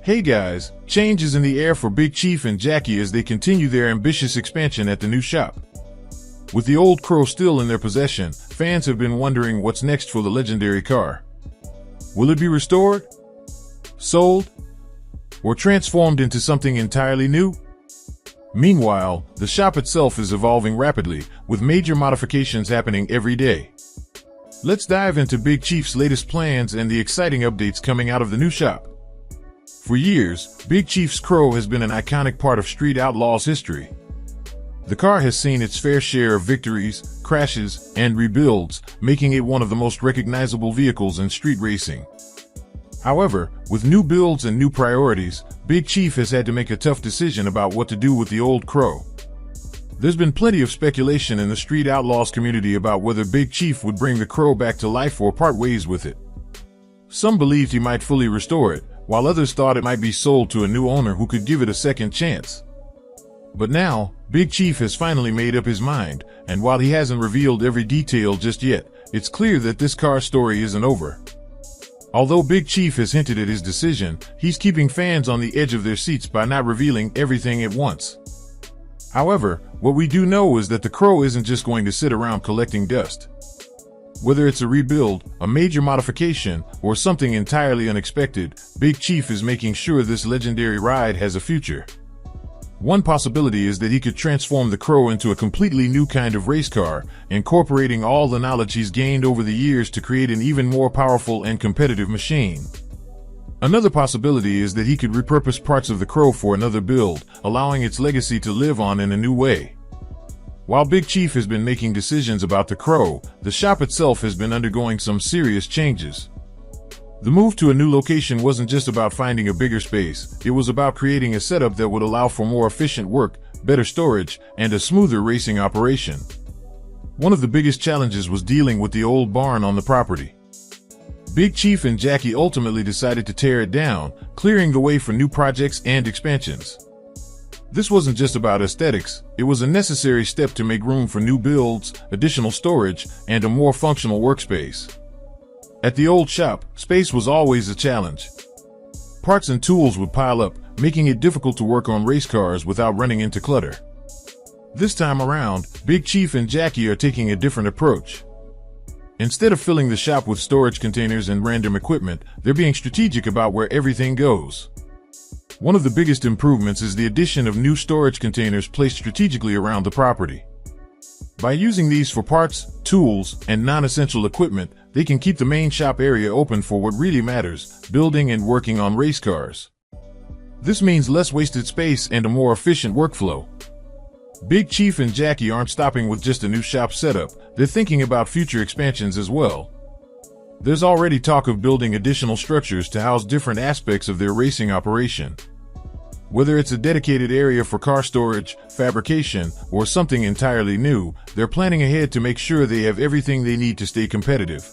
Hey guys, change is in the air for Big Chief and Jackie as they continue their ambitious expansion at the new shop. With the old Crow still in their possession, fans have been wondering what's next for the legendary car. Will it be restored, sold, or transformed into something entirely new? Meanwhile, the shop itself is evolving rapidly, with major modifications happening every day. Let's dive into Big Chief's latest plans and the exciting updates coming out of the new shop. For years, Big Chief's Crow has been an iconic part of Street Outlaws history. The car has seen its fair share of victories, crashes, and rebuilds, making it one of the most recognizable vehicles in street racing. However, with new builds and new priorities, Big Chief has had to make a tough decision about what to do with the old Crow. There's been plenty of speculation in the Street Outlaws community about whether Big Chief would bring the Crow back to life or part ways with it. Some believed he might fully restore it, while others thought it might be sold to a new owner who could give it a second chance. But now, Big Chief has finally made up his mind, and while he hasn't revealed every detail just yet, it's clear that this car's story isn't over. Although Big Chief has hinted at his decision, he's keeping fans on the edge of their seats by not revealing everything at once. However, what we do know is that the Crow isn't just going to sit around collecting dust. Whether it's a rebuild, a major modification, or something entirely unexpected, Big Chief is making sure this legendary ride has a future. One possibility is that he could transform the Crow into a completely new kind of race car, incorporating all the knowledge he's gained over the years to create an even more powerful and competitive machine. Another possibility is that he could repurpose parts of the Crow for another build, allowing its legacy to live on in a new way. While Big Chief has been making decisions about the Crow, the shop itself has been undergoing some serious changes. The move to a new location wasn't just about finding a bigger space, it was about creating a setup that would allow for more efficient work, better storage, and a smoother racing operation. One of the biggest challenges was dealing with the old barn on the property. Big Chief and Jackie ultimately decided to tear it down, clearing the way for new projects and expansions. This wasn't just about aesthetics, it was a necessary step to make room for new builds, additional storage, and a more functional workspace. At the old shop, space was always a challenge. Parts and tools would pile up, making it difficult to work on race cars without running into clutter. This time around, Big Chief and Jackie are taking a different approach. Instead of filling the shop with storage containers and random equipment, they're being strategic about where everything goes. One of the biggest improvements is the addition of new storage containers placed strategically around the property. By using these for parts, tools, and non-essential equipment, they can keep the main shop area open for what really matters, building and working on race cars. This means less wasted space and a more efficient workflow. Big Chief and Jackie aren't stopping with just a new shop setup, they're thinking about future expansions as well. There's already talk of building additional structures to house different aspects of their racing operation. Whether it's a dedicated area for car storage, fabrication, or something entirely new, they're planning ahead to make sure they have everything they need to stay competitive.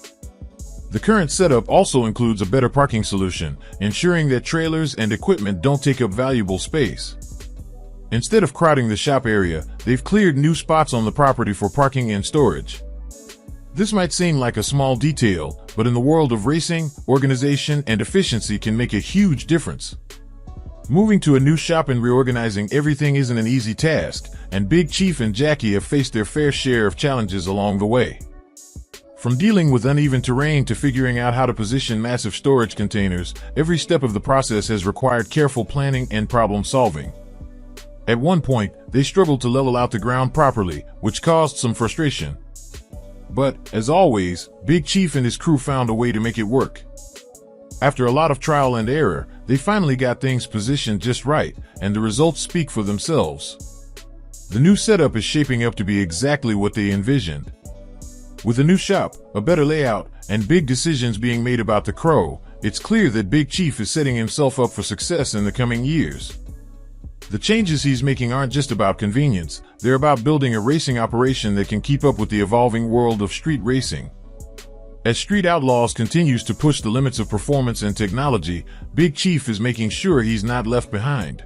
The current setup also includes a better parking solution, ensuring that trailers and equipment don't take up valuable space. Instead of crowding the shop area, they've cleared new spots on the property for parking and storage. This might seem like a small detail, but in the world of racing, organization and efficiency can make a huge difference. Moving to a new shop and reorganizing everything isn't an easy task, and Big Chief and Jackie have faced their fair share of challenges along the way. From dealing with uneven terrain to figuring out how to position massive storage containers, every step of the process has required careful planning and problem solving. At one point, they struggled to level out the ground properly, which caused some frustration. But, as always, Big Chief and his crew found a way to make it work. After a lot of trial and error, they finally got things positioned just right, and the results speak for themselves. The new setup is shaping up to be exactly what they envisioned. With a new shop, a better layout, and big decisions being made about the Crow, it's clear that Big Chief is setting himself up for success in the coming years. The changes he's making aren't just about convenience, they're about building a racing operation that can keep up with the evolving world of street racing. As Street Outlaws continues to push the limits of performance and technology, Big Chief is making sure he's not left behind.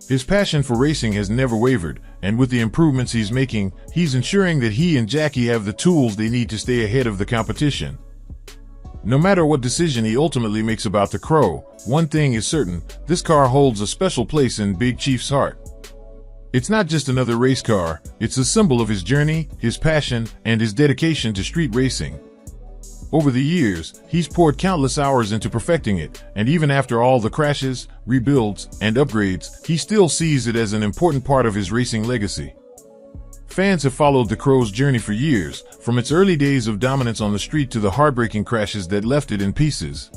His passion for racing has never wavered, and with the improvements he's making, he's ensuring that he and Jackie have the tools they need to stay ahead of the competition. No matter what decision he ultimately makes about the Crow, one thing is certain: this car holds a special place in Big Chief's heart. It's not just another race car, it's a symbol of his journey, his passion, and his dedication to street racing. Over the years, he's poured countless hours into perfecting it, and even after all the crashes, rebuilds, and upgrades, he still sees it as an important part of his racing legacy. Fans have followed the Crow's journey for years, from its early days of dominance on the street to the heartbreaking crashes that left it in pieces.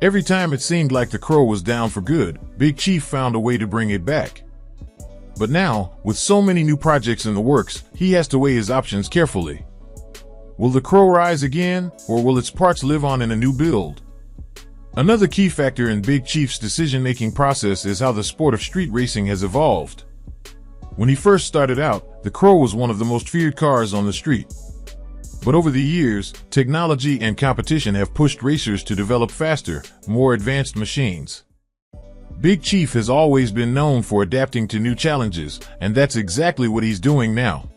Every time it seemed like the Crow was down for good, Big Chief found a way to bring it back. But now, with so many new projects in the works, he has to weigh his options carefully. Will the Crow rise again, or will its parts live on in a new build? Another key factor in Big Chief's decision-making process is how the sport of street racing has evolved. When he first started out, the Crow was one of the most feared cars on the street. But over the years, technology and competition have pushed racers to develop faster, more advanced machines. Big Chief has always been known for adapting to new challenges, and that's exactly what he's doing now.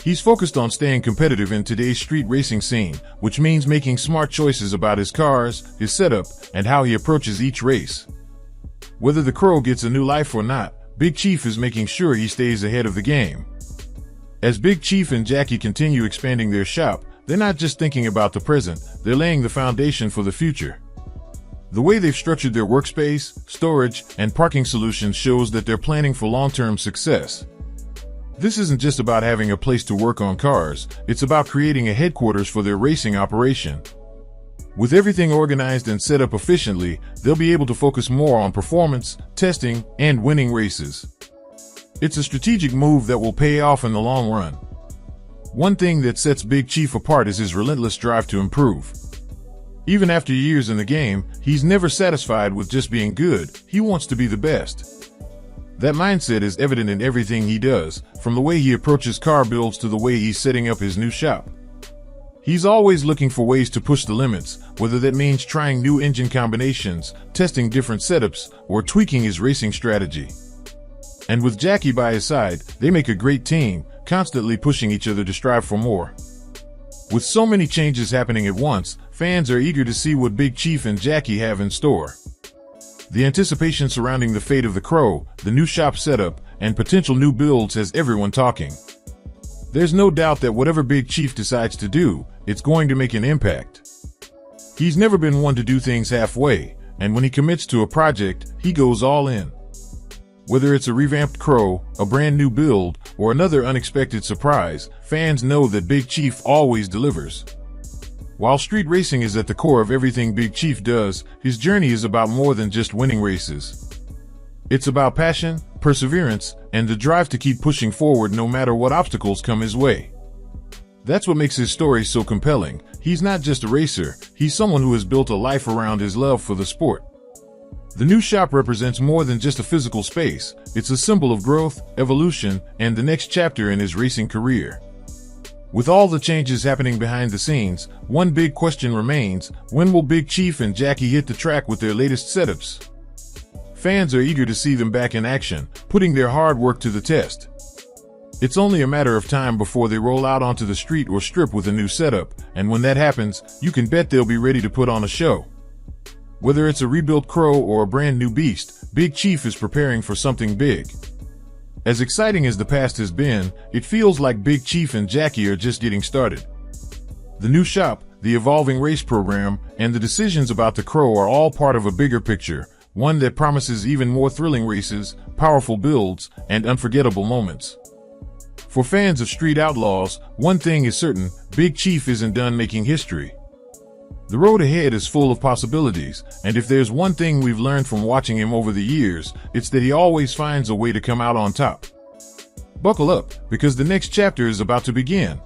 He's focused on staying competitive in today's street racing scene, which means making smart choices about his cars, his setup, and how he approaches each race. Whether the Crow gets a new life or not, Big Chief is making sure he stays ahead of the game. As Big Chief and Jackie continue expanding their shop, they're not just thinking about the present, they're laying the foundation for the future. The way they've structured their workspace, storage, and parking solutions shows that they're planning for long-term success. This isn't just about having a place to work on cars, it's about creating a headquarters for their racing operation. With everything organized and set up efficiently, they'll be able to focus more on performance, testing, and winning races. It's a strategic move that will pay off in the long run. One thing that sets Big Chief apart is his relentless drive to improve. Even after years in the game, he's never satisfied with just being good, he wants to be the best. That mindset is evident in everything he does, from the way he approaches car builds to the way he's setting up his new shop. He's always looking for ways to push the limits, whether that means trying new engine combinations, testing different setups, or tweaking his racing strategy. And with Jackie by his side, they make a great team, constantly pushing each other to strive for more. With so many changes happening at once, fans are eager to see what Big Chief and Jackie have in store. The anticipation surrounding the fate of the Crow, the new shop setup, and potential new builds has everyone talking. There's no doubt that whatever Big Chief decides to do, it's going to make an impact. He's never been one to do things halfway, and when he commits to a project, he goes all in. Whether it's a revamped Crow, a brand new build, or another unexpected surprise, fans know that Big Chief always delivers. While street racing is at the core of everything Big Chief does, his journey is about more than just winning races. It's about passion, perseverance, and the drive to keep pushing forward no matter what obstacles come his way. That's what makes his story so compelling. He's not just a racer, he's someone who has built a life around his love for the sport. The new shop represents more than just a physical space. It's a symbol of growth, evolution, and the next chapter in his racing career. With all the changes happening behind the scenes, one big question remains: when will Big Chief and Jackie hit the track with their latest setups? Fans are eager to see them back in action, putting their hard work to the test. It's only a matter of time before they roll out onto the street or strip with a new setup, and when that happens, you can bet they'll be ready to put on a show. Whether it's a rebuilt Crow or a brand new beast, Big Chief is preparing for something big. As exciting as the past has been, it feels like Big Chief and Jackie are just getting started. The new shop, the evolving race program, and the decisions about the Crow are all part of a bigger picture, one that promises even more thrilling races, powerful builds, and unforgettable moments. For fans of Street Outlaws, one thing is certain: Big Chief isn't done making history. The road ahead is full of possibilities, and if there's one thing we've learned from watching him over the years, it's that he always finds a way to come out on top. Buckle up, because the next chapter is about to begin.